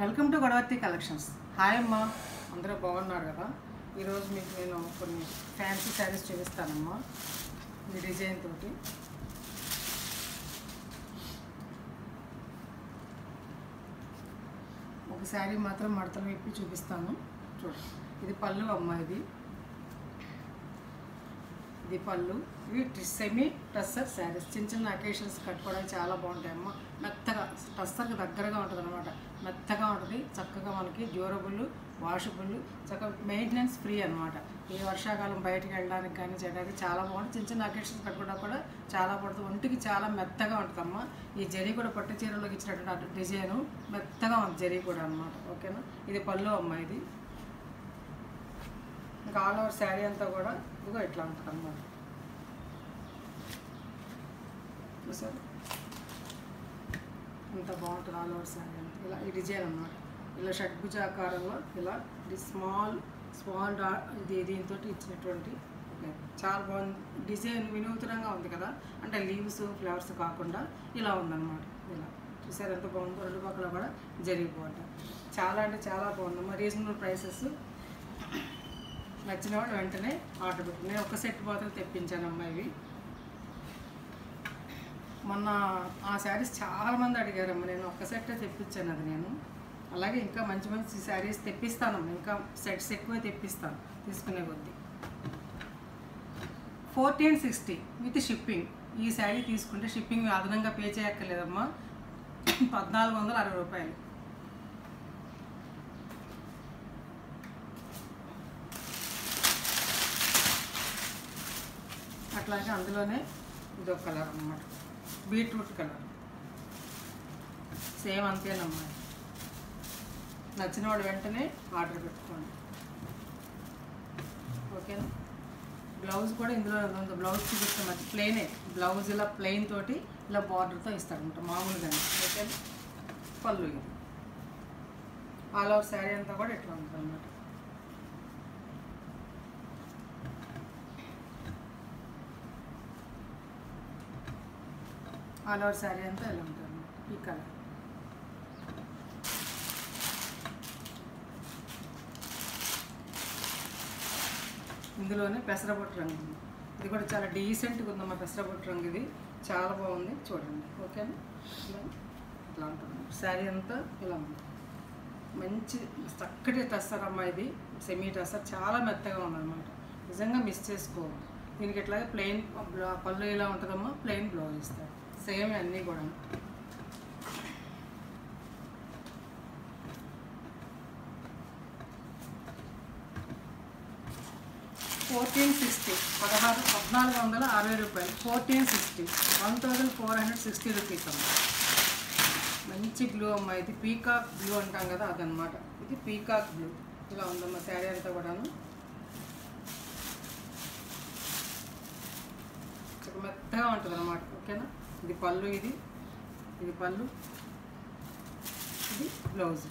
Welcome to Godavarthi collections. Hi అమ్మా, అందరూ బాగున్నారు కదా. ఈరోజు మీకు నేను కొన్ని ఫ్యాన్సీ శారీస్ చూపిస్తానమ్మా. ఈ డిజైన్ తోటి ఒక శారీ మాత్రం మడతలు విప్పి చూపిస్తాను. చూడండి, ఇది పళ్ళు అమ్మ. ఇది పళ్ళు. ఇవి సెమీ టస్సర్ శారీస్. చిన్న చిన్న అకేషన్స్ కట్టుకోవడానికి చాలా బాగుంటాయమ్మా. మెత్తగా టస్సర్కి దగ్గరగా ఉంటుంది అనమాట. మెత్తగా ఉంటుంది, చక్కగా మనకి డ్యూరబుల్, వాషబుల్, చక్కగా మెయింటెనెన్స్ ఫ్రీ అనమాట. ఈ వర్షాకాలం బయటకు వెళ్ళడానికి కానీ చేయడానికి చాలా బాగుంటుంది. చిన్న చిన్న అకేషన్స్ కట్టుకోవడానికి కూడా చాలా పడుతుంది. ఒంటికి చాలా మెత్తగా ఉంటుందమ్మా. ఈ జరీ కూడా పట్టు చీరలోకి ఇచ్చినటువంటి డిజైను మెత్తగా ఉంది జరీ కూడా అనమాట. ఓకేనా, ఇది పళ్ళు అమ్మ. ఇది ఇంకా ఆల్ ఓవర్ శారీ అంతా కూడా ఇదిగో ఇట్లా ఉంటుంది అన్నమాట. చూసారు, అంత బాగుంటుంది ఆల్ ఓవర్ శారీ అంతా. ఇలా ఈ డిజైన్ అన్నమాట. ఇలా షడ్భుజాకారంలో ఇలా స్మాల్ దీంతో ఇచ్చినటువంటి చాలా బాగుంది. డిజైన్ వినూత్నంగా ఉంది కదా. అంటే లీవ్స్ ఫ్లవర్స్ కాకుండా ఇలా ఉందన్నమాట. ఇలా చూసారు ఎంత బాగుందో. రెండు పక్కల కూడా జరిగిపోవటం చాలా అంటే చాలా బాగుందమ్మా. Reasonable prices. నచ్చిన వాళ్ళు వెంటనే ఆర్డర్ పెట్టి. నేను ఒక సెట్ మాత్రం తెప్పించానమ్మా. ఇవి మొన్న ఆ శారీస్ చాలామంది అడిగారమ్మా. నేను ఒక్క సెట్టే తెప్పించాను అది నేను. అలాగే ఇంకా మంచి మంచి శారీస్ తెప్పిస్తానమ్మా. ఇంకా సెట్స్ ఎక్కువ తెప్పిస్తాను తీసుకునే కొద్దీ. 1460 విత్ షిప్పింగ్. ఈ శారీ తీసుకుంటే షిప్పింగ్ అదనంగా పే చేయక్కర్లేదమ్మా. 1460 రూపాయలు. అట్లాగే అందులోనే ఇదొక కలర్ అన్నమాట, బీట్రూట్ కలర్. సేమ్ అంతేనమ్మా. నచ్చిన వాడు వెంటనే ఆర్డర్ పెట్టుకోండి. ఓకేనా. బ్లౌజ్ కూడా ఇందులో ఉంది. బ్లౌజ్ చూపిస్తే మంచి ప్లెయినే బ్లౌజ్. ఇలా ప్లెయిన్ తోటి ఇలా బార్డర్తో ఇస్తారనమాట మామూలుగానే. ఓకేనా. పళ్ళు ఇది. ఆల్ ఓవర్ శారీ అంతా కూడా ఇట్లా ఉంటుంది అన్నమాట. ఆల్ ఓవర్ శారీ అంతా ఇలా ఉంటుంది అన్నమాట. ఈ కలర్. ఇందులోనే పెసరబొట్టు రంగు ఉంది. ఇది కూడా చాలా డీసెంట్గా ఉందమ్మా. పెసరబొట్టు రంగు ఇది చాలా బాగుంది. చూడండి. ఓకేనా. ఇట్లా ఉంటుంది శారీ అంతా. ఇలా ఉంది. మంచి చక్కటి టస్సర్ అమ్మ. ఇది సెమీ టస్సర్. చాలా మెత్తగా ఉందన్నమాట. నిజంగా మిస్ చేసుకోవాలి. దీనికి ఇట్లాగే ప్లెయిన్ పళ్ళు ఇలా ఉంటుందమ్మా. ప్లెయిన్ బ్లౌజ్ ఇస్తారు. సేమ్ అన్నీ కూడా. $1460. 1460 రూపాయలు. 1460. 1460 రూపీస్ అమ్మ. మంచి బ్లూ అమ్మ. ఇది పీకాక్ బ్లూ అంటాం కదా, అదనమాట. ఇది పీకాక్ బ్లూ. ఇలా ఉందమ్మా శారీ అంతా కూడాను. మెత్తగా ఉంటుంది అన్నమాట. ఓకేనా. ఇది పళ్ళు. ఇది పళ్ళు. ఇది బ్లౌజ్.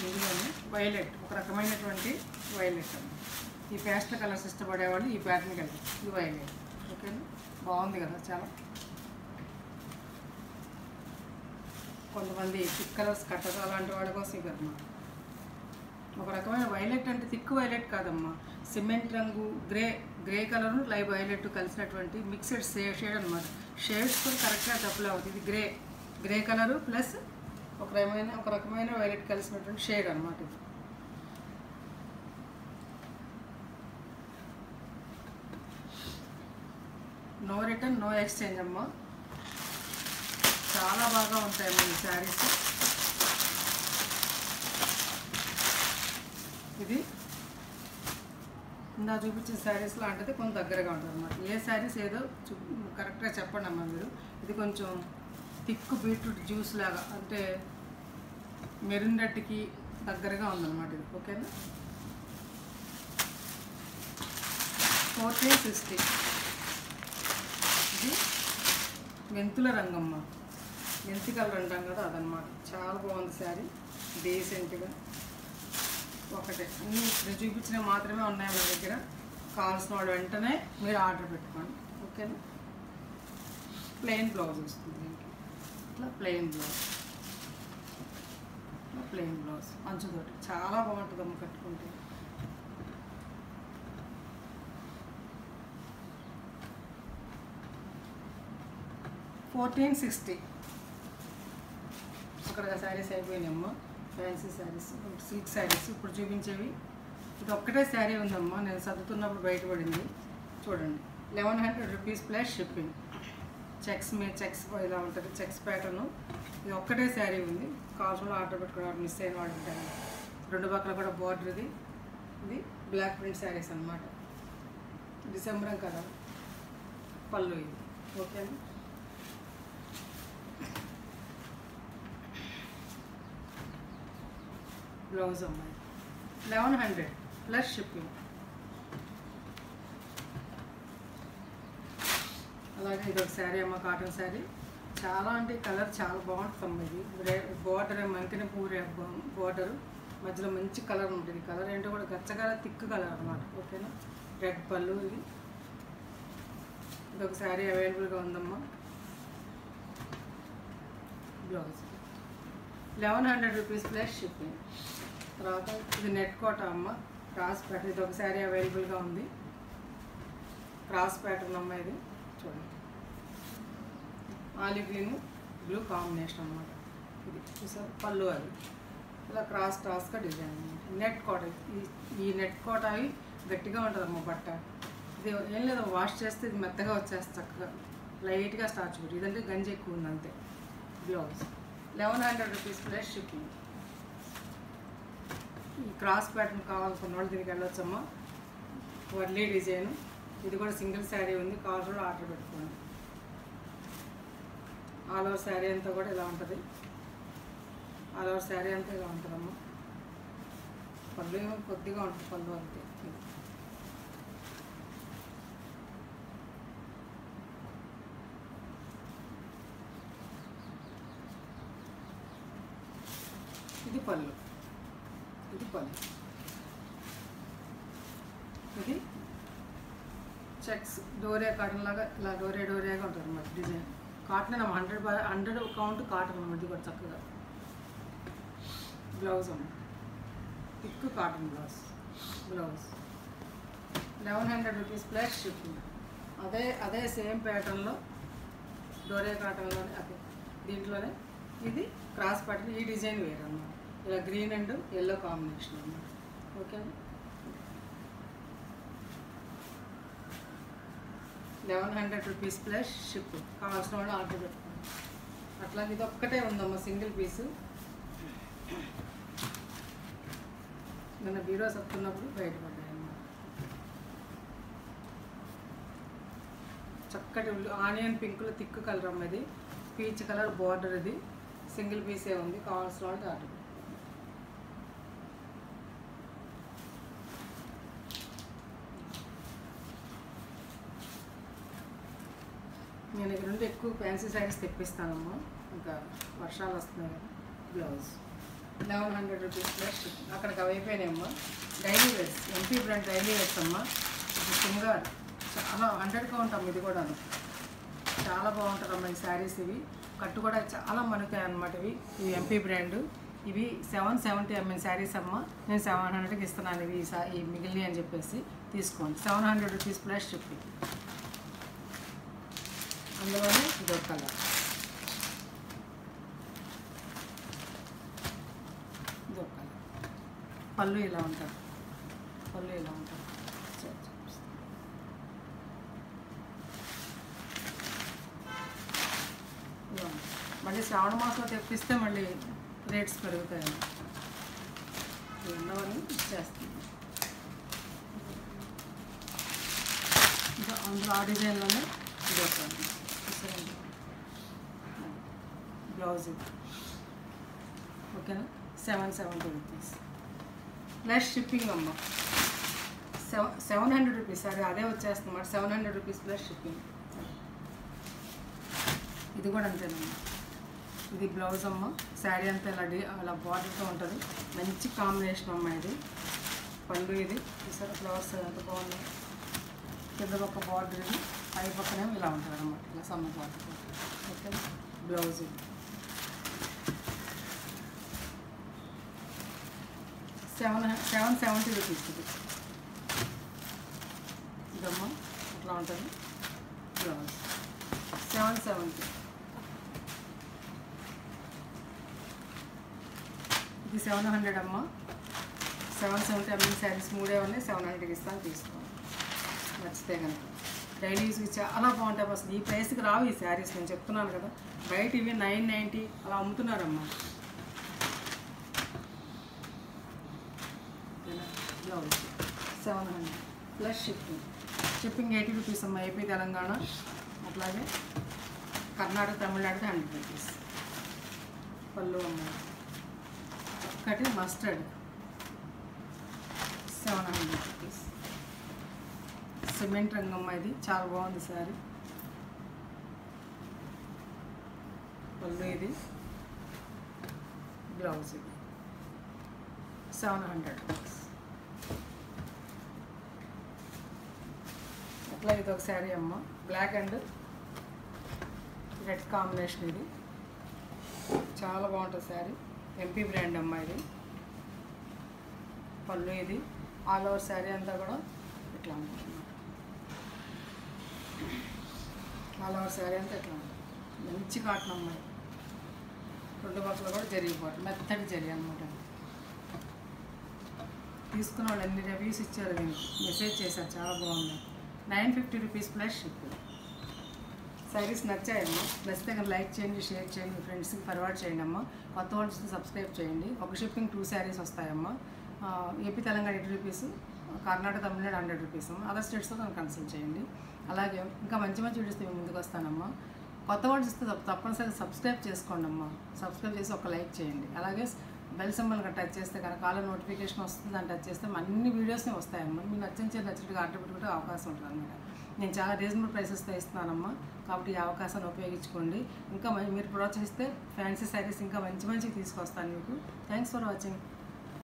ఇందులోనే వైలెట్, ఒక రకమైనటువంటి వైలెట్ అన్నమాట. ఈ పేస్టల్ కలర్స్ ఇష్టపడేవాళ్ళు ఈ ప్యాటర్న్ కలిపి. ఇది వైలెట్. ఓకేనా. బాగుంది కదా చాలా. కొంతమంది థిక్ కలర్స్ కట్టరు, అలాంటి వాళ్ళ కోసం ఇది అన్నమాట. ఒక రకమైన వైలెట్ అంటే థిక్ వైలెట్ కాదమ్మా. సిమెంట్ రంగు, గ్రే కలరు, లైవ్ వైలెట్ కలిసినటువంటి మిక్స్డ్ షేడ్ అనమాట. షేడ్స్ కూడా కరెక్ట్గా చెప్పలేవు. ఇది గ్రే కలరు ప్లస్ ఒక రకమైన వైలెట్ కలిసినటువంటి షేడ్ అనమాట. ఇది నో రిటర్న్, నో ఎక్స్చేంజ్ అమ్మ. చాలా బాగా ఉంటాయమ్మా ఈ శారీస్. ఇది ఇందా చూపించిన శారీస్ లాంటిది కొంచెం దగ్గరగా ఉంటుంది అన్నమాట. ఏ శారీస్ ఏదో కరెక్ట్గా చెప్పండి అమ్మా మీరు. ఇది కొంచెం థిక్ బీట్రూట్ జ్యూస్ లాగా, అంటే మెరూన్ రెడ్కి దగ్గరగా ఉందన్నమాట ఇది. ఓకేనా. 1460. ఇది మెంతుల రంగమ్మ, మెంతి కలర్ అంటాం కదా అదనమాట. చాలా బాగుంది శారీ, డీసెంట్గా. ఒకటే అన్నీ ఇప్పుడు చూపించినవి మాత్రమే ఉన్నాయి మన దగ్గర. కావాల్సిన వాడు వెంటనే మీరు ఆర్డర్ పెట్టుకోండి, ఓకేనా. ప్లెయిన్ బ్లౌజ్ వస్తుంది దీనికి, ఇట్లా ప్లెయిన్ బ్లౌజ్, ప్లెయిన్ బ్లౌజ్ మంచుతోటి చాలా బాగుంటుందమ్మ కట్టుకుంటే. $1460. అక్కడ శారీస్ అయిపోయినాయమ్మా, ఫ్యాన్సీ శారీస్, సిల్క్ శారీస్ ఇప్పుడు చూపించేవి. ఇది ఒక్కటే శారీ ఉందమ్మా, నేను సర్దుతున్నప్పుడు బయటపడింది చూడండి. 1100 రూపీస్ ప్లస్ షిప్పింగ్. చెక్స్ మీద చెక్స్ ఇలా ఉంటుంది, చెక్స్ ప్యాటర్ను. ఇది ఒక్కటే శారీ ఉంది, కావాల్సిన ఆర్డర్ పెట్టుకోవడం మిస్ అయిన వాడు ఉంటాను. రెండు పక్కల కూడా బార్డర్. ఇది బ్లాక్ ప్రింట్ శారీస్ అనమాట, డిసెంబర్ కదా పళ్ళు ఇది, ఓకేనా. బ్లౌజ్ అమ్మాయి 1100 ప్లస్ షిప్పింగ్. అలాగే ఇది ఒక శారీ అమ్మ, కాటన్ శారీ. చాలా అంటే కలర్ చాలా బాగుంటుంది. ఇది బార్డర్ మంకిన పూరే బార్డరు, మధ్యలో మంచి కలర్ ఉంటుంది. కలర్ ఏంటో కూడా గచ్చగా థిక్ కలర్ అనమాట, ఓకేనా. రెడ్ పళ్ళు. ఇది ఒక శారీ అవైలబుల్గా ఉందమ్మా. Blouse 1100 rupees plus shipping. తర్వాత ఇది నెట్ కోట అమ్మ, క్రాస్ ప్యాటర్న్. ఇది ఒక శారీ అవైలబుల్గా ఉంది, క్రాస్ ప్యాటర్న్ అమ్మ. ఇది చూడండి, ఆలివ్ గ్రీన్ బ్లూ కాంబినేషన్ అన్నమాట. ఇది చూసారు పళ్ళు, అది ఇలా క్రాస్గా డిజైన్ అన్నమాట. నెట్ కోట. ఈ నెట్ కోట అవి గట్టిగా ఉంటుందమ్మ బట్ట. ఇది ఏం లేదు, వాష్ చేస్తే ఇది మెత్తగా వచ్చేస్తుంది చక్కగా, లైట్గా స్టార్చ్ పెట్టి. ఇదంటే గంజి ఎక్కువ ఉంది అంతే. Blouse 1100 rupees plus shipping. ఈ క్రాస్ ప్యాటర్న్ కావాలనుకున్న వాళ్ళు దీనికి వెళ్ళొచ్చమ్మా. వర్లీ డిజైన్. ఇది కూడా సింగిల్ శారీ ఉంది, కావాల్సిన ఆర్డర్ పెట్టుకోండి. ఆల్ ఓవర్ శారీ అంతా కూడా ఇలా ఉంటుంది, ఆల్ ఓవర్ శారీ అంతా ఇలా ఉంటుందమ్మా. పళ్ళు ఏమో కొద్దిగా ఉంటుంది, పళ్ళు అంతే. ఇది పళ్ళు, ఇది పళ్ళు. ఇది చెక్స్ డోరియా కాటన్ లాగా ఇలా డోరియాగా ఉంటుంది అన్నమాట డిజైన్. కాటన్ 100 కౌంట్ కాటన్ అన్నమాట. ఇది కూడా చక్కగా బ్లౌజ్ అమ్మ, thick cotton blouse. 1100 rupees plus shipping. అదే సేమ్ ప్యాటర్న్లో డోరియా కాటన్లోనే, అదే దీంట్లోనే ఇది క్రాస్ ప్యాటర్న్. ఈ డిజైన్ వేరు అన్నమాట, ఇలా గ్రీన్ అండ్ ఎల్లో కాంబినేషన్ అన్నమాట, ఓకే. 1100 rupees plus ship. కావాల్సిన వాళ్ళు ఆర్డర్ పెట్టుకోండి. అట్లాగే ఇది ఒక్కటే ఉందమ్మా, సింగిల్ పీసు. నిన్న బీరో సత్తున్నప్పుడు బయటపడ్డాయన్నమాట. చక్కటి ఆనియన్ పింక్లో థిక్ కలర్ అమ్మ. ఇది పీచ్ కలర్ బార్డర్. ఇది సింగిల్ పీసే ఉంది, కావాల్సిన వాళ్ళు ఆర్డర్. నేను ఇక్కడ నుండి ఎక్కువ ఫ్యాన్సీ శారీస్ తెప్పిస్తానమ్మా, ఇంకా వర్షాలు వస్తున్నాయి కదా. Blouse 1100 rupees plus. అక్కడికి అయిపోయినాయమ్మా. Daily wears, MP brand daily wears అమ్మా. ఇది సింగార్ చాలా 100 కౌంట్ అమ్మ. ఇది కూడా చాలా బాగుంటుందమ్మా ఈ శారీస్. ఇవి కట్టు కూడా చాలా మనుతాయి అన్నమాట. ఇవి ఎంపీ బ్రాండ్. ఇవి 770 ml శారీస్ అమ్మ. నేను 700కి ఇస్తున్నాను ఇవి, ఈ మిగిలినవి అని చెప్పేసి తీసుకోండి. 700 రూపీస్ ప్లస్ షిప్పింగ్. అందులోనే ఇదొక కలర్. ఇదొక కలర్. పళ్ళు ఇలా ఉంటుంది, పళ్ళు ఇలా ఉంటుంది. మళ్ళీ శ్రావణ మాసంలో తెప్పిస్తే మళ్ళీ రేట్స్ పెరుగుతాయి. ఉన్నవన్నీ ఇచ్చేస్తుంది. ఇంకా అందులో ఆ డిజైన్లోనే ఇదొక బ్లౌజ్. ఓకేనా. 770 రూపీస్ ప్లస్ షిప్పింగ్ అమ్మ. 700 రూపీస్. అదే వచ్చేస్తుంది అన్నమాట. 700 రూపీస్ ప్లస్ షిప్పింగ్. ఇది కూడా అంతేనమ్మా. ఇది బ్లౌజ్ అమ్మ. శారీ అంతా అలా బార్డర్తో ఉంటుంది. మంచి కాంబినేషన్ అమ్మ ఇది. పళ్ళు ఇది చూసారా ఫ్లవర్స్ ఎంత బాగుంది. కింద పక్క బార్డర్ ఇది, పై పక్కనే ఇలా ఉంటుంది అన్నమాట. ఇలా సన్న బార్డర్. ఓకే, బ్లౌజ్ ఇది 770 రూపీస్ ఇది. ఇదమ్మా ఇట్లా ఉంటుంది బ్లౌజ్ 770. ఇది 700 అమ్మ. 770 అమ్మిన శారీస్ 3 ఉన్నాయి. 700కి ఇస్తాను, తీసుకోండి నచ్చితే కనుక. డైలీ యూస్కి చాలా బాగుంటాయి. అసలు ఈ ప్రైస్కి రావు ఈ శారీస్, నేను చెప్తున్నాను కదా. బయట ఇవి 990 అలా అమ్ముతున్నారమ్మా. బ్లౌజ్ 700 ప్లస్ షిప్పింగ్ 80 రూపీస్ అమ్మ. ఏపీ తెలంగాణ అట్లాగే కర్ణాటక తమిళనాడు 100 రూపీస్. పళ్ళు అమ్మ ఒకటి మస్టర్డ్ 700 రూపీస్. సిమెంట్ రంగమ్మ ఇది చాలా బాగుంది శారీ. పళ్ళు ఇది, బ్లౌజ్ ఇది 700 రూపీస్. అట్లా ఇది ఒక శారీ అమ్మ. బ్లాక్ అండ్ రెడ్ కాంబినేషన్ ఇది చాలా బాగుంటుంది శారీ. ఎంపీ బ్రాండ్ అమ్మ ఇది. పళ్ళు ఇది. ఆల్ ఓవర్ శారీ అంతా కూడా ఇట్లా ఉంటుంది. ఆల్ ఓవర్ శారీ అంతా ఇట్లా ఉంటుంది. మంచి కాటన్ అమ్మాయి. 2 పక్కలు కూడా జరిగిపోతుంది. మెత్తటి జరి అనమాట. తీసుకున్న వాళ్ళు ఎన్ని రివ్యూస్ ఇచ్చారు, దీనికి మెసేజ్ చేశారు చాలా బాగుంది. 950 రూపీస్ ప్లస్ షిప్. శారీస్ నచ్చాయమ్మా. నచ్చితే కనుక లైక్ చేయండి, షేర్ చేయండి, మీ ఫ్రెండ్స్కి ఫార్వర్డ్ చేయండి అమ్మ. కొత్త వాళ్ళు సబ్స్క్రైబ్ చేయండి. ఒక షిప్పింగ్ 2 శారీస్ వస్తాయమ్మా. AP Telangana 80 rupees, Karnataka Tamil Nadu 100 rupees అమ్మ. అదర్ స్టేట్స్తో నన్ను కన్సల్ట్ చేయండి. అలాగే ఇంకా మంచి మంచి వీడియోస్ మేము ముందుకు వస్తానమ్మా. కొత్త వాళ్ళు ఇస్తే తప్పనిసరిగా సబ్స్క్రైబ్ చేసుకోండి అమ్మ. సబ్స్క్రైబ్ చేసి ఒక లైక్ చేయండి. అలాగే బెల్ సింబల్ టచ్ చేస్తే కనుక కాల్ నోటిఫికేషన్ వస్తుంది. దాన్ని టచ్ చేస్తే అన్ని వీడియోస్నే వస్తాయమ్మా. మీకు నచ్చినట్టుగా ఆర్డర్ పెట్టుకుంటే అవకాశం ఉంటుంది అన్నమాట. నేను చాలా రీజనబుల్ ప్రైసెస్తో ఇస్తున్నానమ్మా. కాబట్టి ఈ అవకాశాన్ని ఉపయోగించుకోండి. ఇంకా మీరు ప్రోత్సహిస్తే ఫ్యాన్సీ శారీస్ ఇంకా మంచి మంచివి తీసుకొస్తాను మీకు. Thanks for watching.